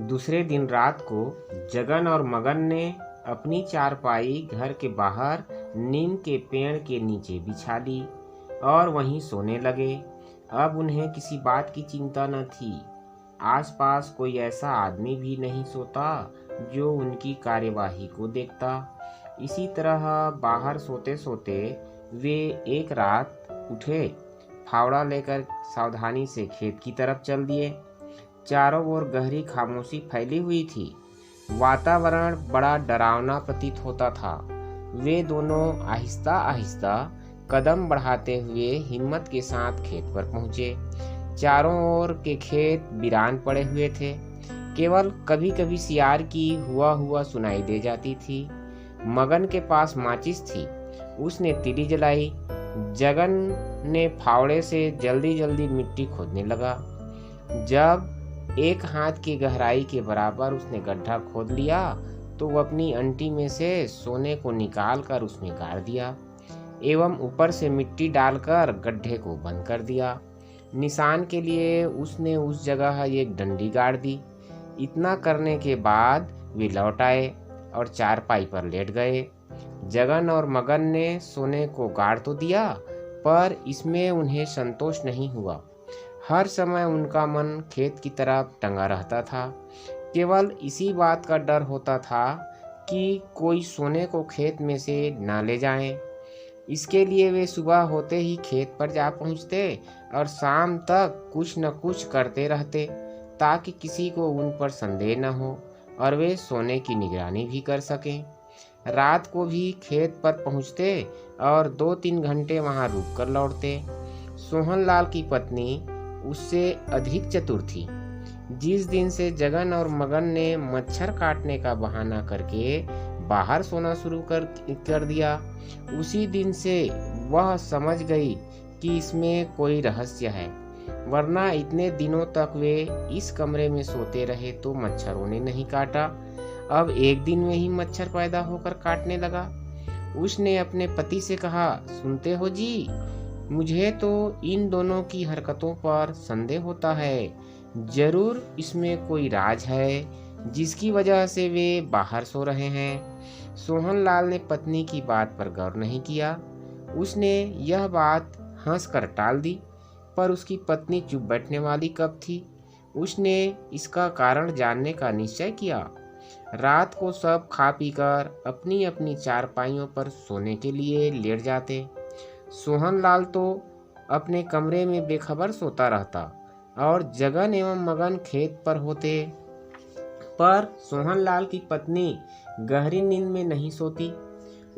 दूसरे दिन रात को जगन और मगन ने अपनी चारपाई घर के बाहर नीम के पेड़ के नीचे बिछा ली और वहीं सोने लगे। अब उन्हें किसी बात की चिंता न थी। आसपास कोई ऐसा आदमी भी नहीं सोता जो उनकी कार्यवाही को देखता। इसी तरह बाहर सोते सोते वे एक रात उठे, फावड़ा लेकर सावधानी से खेत की तरफ चल दिए। चारों ओर गहरी खामोशी फैली हुई थी। वातावरण बड़ा डरावना प्रतीत होता था। वे दोनों आहिस्ता आहिस्ता कदम बढ़ाते हुए हिम्मत के साथ खेत पर पहुंचे। चारों ओर के खेत वीरान पड़े हुए थे। केवल कभी कभी सियार की हुआ सुनाई दे जाती थी। मगन के पास माचिस थी, उसने तीली जलाई। जगन ने फावड़े से जल्दी जल्दी मिट्टी खोदने लगा। जब एक हाथ की गहराई के बराबर उसने गड्ढा खोद लिया तो वो अपनी अंटी में से सोने को निकाल कर उसमें गाड़ दिया एवं ऊपर से मिट्टी डालकर गड्ढे को बंद कर दिया। निशान के लिए उसने उस जगह एक डंडी गाड़ दी। इतना करने के बाद वे लौट आए और चारपाई पर लेट गए। जगन और मगन ने सोने को गाड़ तो दिया, पर इसमें उन्हें संतोष नहीं हुआ। हर समय उनका मन खेत की तरफ टंगा रहता था। केवल इसी बात का डर होता था कि कोई सोने को खेत में से ना ले जाए। इसके लिए वे सुबह होते ही खेत पर जा पहुंचते और शाम तक कुछ न कुछ करते रहते ताकि किसी को उन पर संदेह न हो और वे सोने की निगरानी भी कर सकें। रात को भी खेत पर पहुंचते और 2-3 घंटे वहां रुक कर लौटते। सोहनलाल की पत्नी उससे अधिक चतुर थी। जिस दिन से जगन और मगन ने मच्छर काटने का बहाना करके बाहर सोना शुरू कर दिया, उसी दिन से वह समझ गई कि इसमें कोई रहस्य है, वरना इतने दिनों तक वे इस कमरे में सोते रहे तो मच्छरों ने नहीं काटा। अब एक दिन में ही मच्छर पैदा होकर काटने लगा। उसने अपने पति से कहा, सुनते हो जी, मुझे तो इन दोनों की हरकतों पर संदेह होता है। जरूर इसमें कोई राज है जिसकी वजह से वे बाहर सो रहे हैं। सोहनलाल ने पत्नी की बात पर गौर नहीं किया। उसने यह बात हंसकर टाल दी, पर उसकी पत्नी चुप बैठने वाली कब थी। उसने इसका कारण जानने का निश्चय किया। रात को सब खा पीकर अपनी अपनी चारपाइयों पर सोने के लिए लेट जाते। सोहनलाल तो अपने कमरे में बेखबर सोता रहता और जगन एवं मगन खेत पर होते। पर सोहनलाल की पत्नी गहरी नींद में नहीं सोती।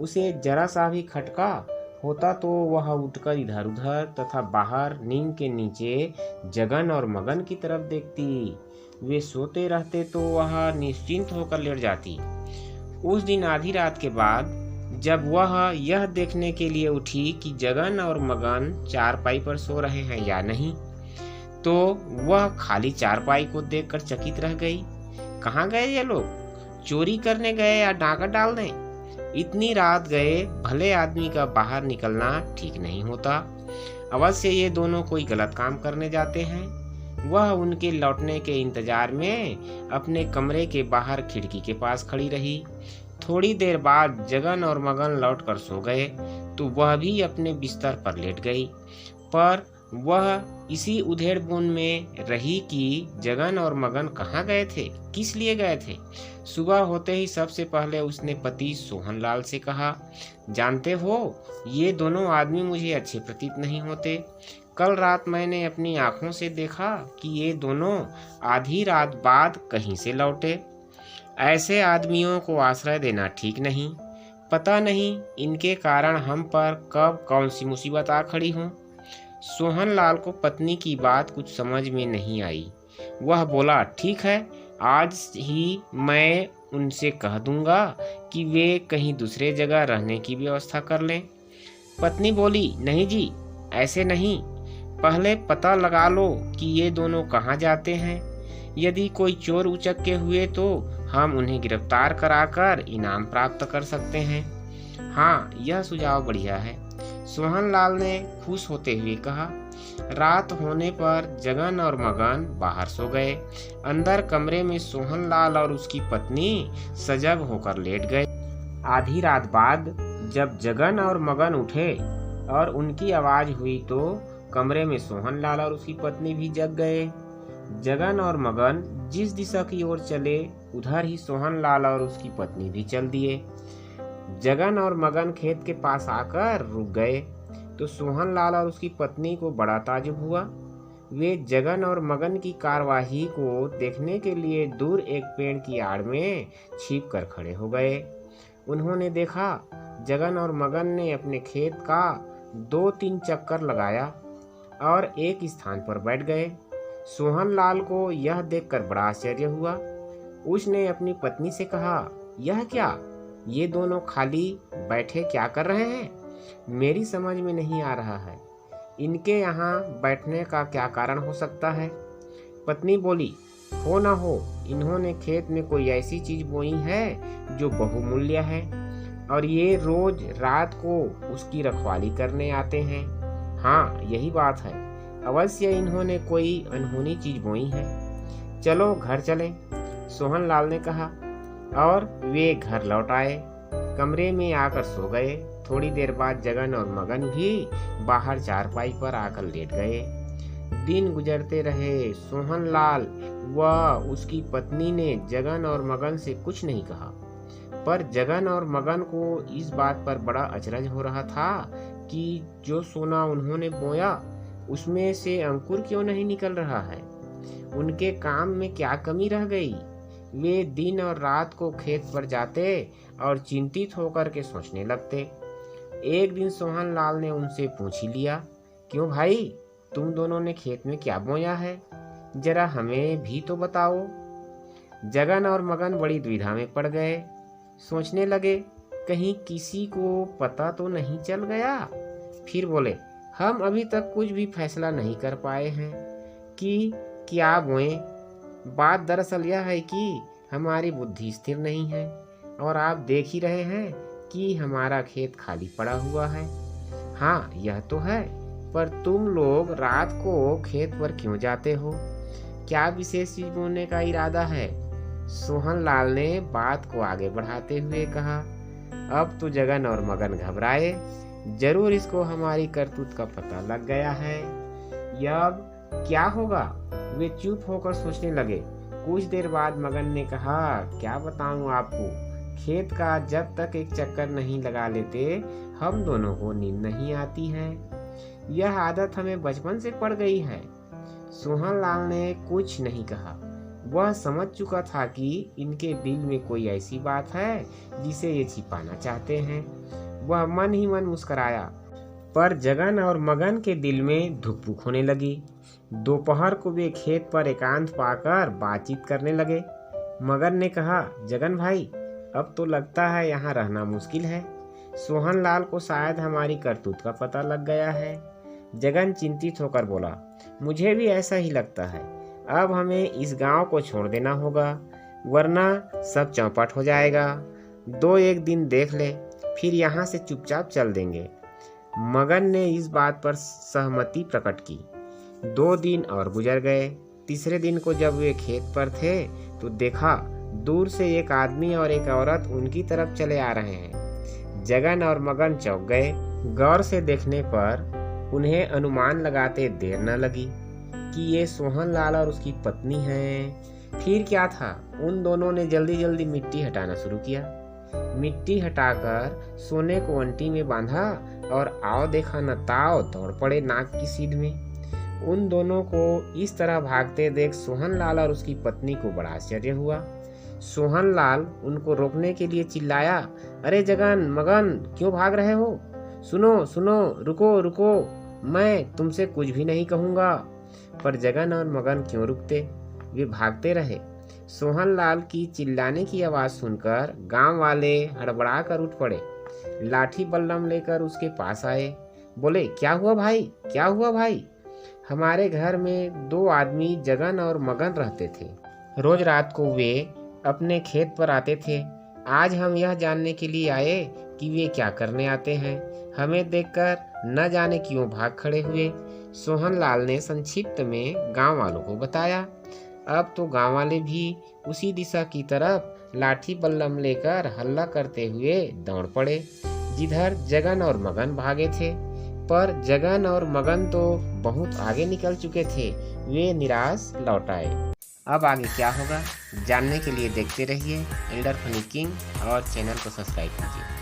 उसे जरा सा भी खटका होता तो वह उठकर इधर उधर तथा बाहर नीम के नीचे जगन और मगन की तरफ देखती। वे सोते रहते तो वह निश्चिंत होकर लेट जाती। उस दिन आधी रात के बाद जब वह यह देखने के लिए उठी कि जगन और मगन चारपाई पर सो रहे हैं या नहीं, तो वह खाली चारपाई को देखकर चकित रह गई। कहाँ गए ये लोग? चोरी करने गए या डाका डालने? इतनी रात गए, भले आदमी का बाहर निकलना ठीक नहीं होता। अवश्य ये दोनों कोई गलत काम करने जाते हैं। वह उनके लौटने के इंतजार में अपने कमरे के बाहर खिड़की के पास खड़ी रही। थोड़ी देर बाद जगन और मगन लौटकर सो गए तो वह भी अपने बिस्तर पर लेट गई। पर वह इसी उधेड़-बुन में रही कि जगन और मगन कहाँ गए थे, किस लिए गए थे। सुबह होते ही सबसे पहले उसने पति सोहनलाल से कहा, जानते हो, ये दोनों आदमी मुझे अच्छे प्रतीत नहीं होते। कल रात मैंने अपनी आंखों से देखा कि ये दोनों आधी रात बाद कहीं से लौटे। ऐसे आदमियों को आश्रय देना ठीक नहीं। पता नहीं इनके कारण हम पर कब कौन सी मुसीबत आ खड़ी हो। सोहनलाल को पत्नी की बात कुछ समझ में नहीं आई। वह बोला, ठीक है, आज ही मैं उनसे कह दूंगा कि वे कहीं दूसरे जगह रहने की व्यवस्था कर लें। पत्नी बोली, नहीं जी, ऐसे नहीं, पहले पता लगा लो कि ये दोनों कहाँ जाते हैं। यदि कोई चोर उचक्के हुए तो हम उन्हें गिरफ्तार कराकर इनाम प्राप्त कर सकते हैं। हाँ, यह सुझाव बढ़िया है। सोहनलाल ने खुश होते हुए कहा, रात होने पर जगन और मगन बाहर सो गए। अंदर कमरे में सोहनलाल और उसकी पत्नी सजग होकर लेट गए। आधी रात बाद जब जगन और मगन उठे और उनकी आवाज हुई तो कमरे में सोहनलाल और उसकी पत्नी भी जग गए। जगन और मगन जिस दिशा की ओर चले उधर ही सोहनलाल और उसकी पत्नी भी चल दिए। जगन और मगन खेत के पास आकर रुक गए तो सोहनलाल और उसकी पत्नी को बड़ा ताज्जुब हुआ। वे जगन और मगन की कार्यवाही को देखने के लिए दूर एक पेड़ की आड़ में छिप कर खड़े हो गए। उन्होंने देखा जगन और मगन ने अपने खेत का 2-3 चक्कर लगाया और एक स्थान पर बैठ गए। सोहनलाल को यह देखकर बड़ा आश्चर्य हुआ। उसने अपनी पत्नी से कहा, यह क्या? ये दोनों खाली बैठे क्या कर रहे हैं? मेरी समझ में नहीं आ रहा है। इनके यहाँ बैठने का क्या कारण हो सकता है? पत्नी बोली, हो ना हो इन्होंने खेत में कोई ऐसी चीज बोई है जो बहुमूल्य है और ये रोज रात को उसकी रखवाली करने आते हैं। हाँ, यही बात है, अवश्य इन्होंने कोई अनहोनी चीज बोई है। चलो घर चलें, सोहनलाल ने कहा और वे घर लौट आए। कमरे में आकर सो गए। थोड़ी देर बाद जगन और मगन भी बाहर चारपाई पर आकर लेट गए। दिन गुजरते रहे। सोहनलाल व उसकी पत्नी ने जगन और मगन से कुछ नहीं कहा, पर जगन और मगन को इस बात पर बड़ा अचरज हो रहा था कि जो सोना उन्होंने बोया उसमें से अंकुर क्यों नहीं निकल रहा है। उनके काम में क्या कमी रह गई। वे दिन और रात को खेत पर जाते और चिंतित होकर के सोचने लगते। एक दिन सोहनलाल ने उनसे पूछ ही लिया, क्यों भाई, तुम दोनों ने खेत में क्या बोया है, जरा हमें भी तो बताओ। जगन और मगन बड़ी दुविधा में पड़ गए। सोचने लगे कहीं किसी को पता तो नहीं चल गया। फिर बोले, हम अभी तक कुछ भी फैसला नहीं कर पाए हैं कि क्या बोएं। बात दरअसल यह है कि हमारी बुद्धि स्थिर नहीं है और आप देख ही रहे हैं कि हमारा खेत खाली पड़ा हुआ है। हाँ, यह तो है, पर तुम लोग रात को खेत पर क्यों जाते हो? क्या विशेष चीज बोने का इरादा है? सोहनलाल ने बात को आगे बढ़ाते हुए कहा। अब तो जगन और मगन घबराए। जरूर इसको हमारी करतूत का पता लग गया है। अब क्या होगा? वे चुप होकर सोचने लगे। कुछ देर बाद मगन ने कहा, क्या बताऊं आपको, खेत का जब तक एक चक्कर नहीं लगा लेते हम दोनों को नींद नहीं आती है। यह आदत हमें बचपन से पड़ गई है। सोहनलाल ने कुछ नहीं कहा। वह समझ चुका था कि इनके दिल में कोई ऐसी बात है जिसे ये छिपाना चाहते हैं। वह मन ही मन मुस्कुराया, पर जगन और मगन के दिल में धुकपुक होने लगी। दोपहर को वे खेत पर एकांत पाकर बातचीत करने लगे। मगन ने कहा, जगन भाई, अब तो लगता है यहाँ रहना मुश्किल है। सोहनलाल को शायद हमारी करतूत का पता लग गया है। जगन चिंतित होकर बोला, मुझे भी ऐसा ही लगता है। अब हमें इस गांव को छोड़ देना होगा, वरना सब चौपट हो जाएगा। 2-1 दिन देख ले, फिर यहाँ से चुपचाप चल देंगे। मगन ने इस बात पर सहमति प्रकट की। 2 दिन और गुजर गए। तीसरे दिन को जब वे खेत पर थे तो देखा दूर से एक आदमी और एक औरत उनकी तरफ चले आ रहे हैं। जगन और मगन चौंक गए। गौर से देखने पर उन्हें अनुमान लगाते देर न लगी कि ये सोहनलाल और उसकी पत्नी हैं। फिर क्या था, उन दोनों ने जल्दी जल्दी मिट्टी हटाना शुरू किया। मिट्टी हटाकर सोने को अंटी में बांधा और आओ देखा न ताओ दौड़ पड़े नाक की सीध में। उन दोनों को इस तरह भागते देख सोहनलाल और उसकी पत्नी को बड़ा आश्चर्य हुआ। सोहनलाल उनको रोकने के लिए चिल्लाया, अरे जगन मगन, क्यों भाग रहे हो? सुनो सुनो, रुको रुको, मैं तुमसे कुछ भी नहीं कहूँगा। पर जगन और मगन क्यों रुकते, वे भागते रहे। सोहनलाल की चिल्लाने की आवाज़ सुनकर गांव वाले हड़बड़ा कर उठ पड़े। लाठी बल्लम लेकर उसके पास आए। बोले, क्या हुआ भाई, क्या हुआ भाई? हमारे घर में 2 आदमी जगन और मगन रहते थे। रोज रात को वे अपने खेत पर आते थे। आज हम यह जानने के लिए आए कि वे क्या करने आते हैं। हमें देखकर न जाने क्यों भाग खड़े हुए। सोहनलाल ने संक्षिप्त में गांव वालों को बताया। अब तो गांव वाले भी उसी दिशा की तरफ लाठी बल्लम लेकर हल्ला करते हुए दौड़ पड़े जिधर जगन और मगन भागे थे। पर जगन और मगन तो बहुत आगे निकल चुके थे। वे निराश लौट आए। अब आगे क्या होगा जानने के लिए देखते रहिए एल्डर फनी किंग और चैनल को सब्सक्राइब कीजिए।